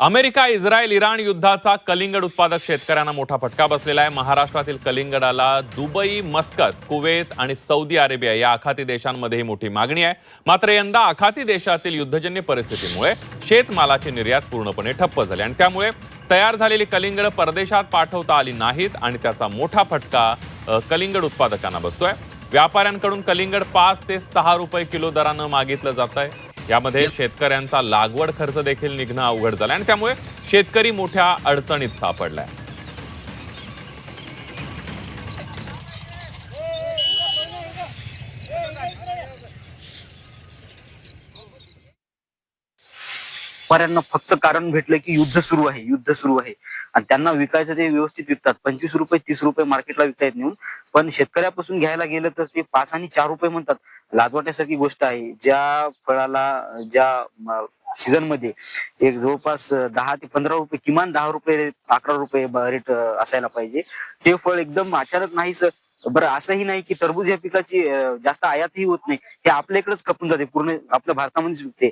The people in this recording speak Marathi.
अमेरिका, इस्रायल, इराण युद्धाचा कलिंगड उत्पादक शेतकऱ्यांना मोठा फटका बसलेला आहे. महाराष्ट्रातील कलिंगडाला दुबई, मस्कत, कुवेत आणि सौदी अरेबिया या आखाती देशांमध्येही मोठी मागणी आहे. मात्र यंदा आखाती देशातील युद्धजन्य परिस्थितीमुळे शेतमालाची निर्यात पूर्णपणे ठप्प झाली आणि त्यामुळे तयार झालेली कलिंगड परदेशात पाठवता आली नाहीत आणि त्याचा मोठा फटका कलिंगड उत्पादकांना बसतोय. व्यापाऱ्यांकडून कलिंगड 5 ते 6 रुपये किलो दरानं मागितलं जात आहे. यामध्ये शेतकऱ्यांचा लागवड खर्च देखील निघणं अवघड झालं आणि त्यामुळे शेतकरी मोठ्या अडचणीत सापडलाय. व्यापाऱ्यांना फक्त कारण भेटलं की युद्ध सुरू आहे, युद्ध सुरू आहे आणि त्यांना विकायचं ते व्यवस्थित विकतात. 25 रुपये 30 रुपये मार्केटला विकतायत नेऊन. पण शेतकऱ्यापासून घ्यायला गेलं तर ते 5 आणि 4 रुपये म्हणतात. लाजवाट्यासारखी गोष्ट आहे. ज्या फळाला ज्या सीझन मध्ये एक जवळपास 10 ते 15 रुपये, किमान 10 रुपये 11 रुपये रेट असायला पाहिजे. ते फळ एकदम अचानक नाहीच. बरं असंही नाही की टरबूज या पिकाची जास्त आयातही होत नाही. हे आपल्या इकडेच खपून जाते, पूर्ण आपल्या भारतामध्येच विकते.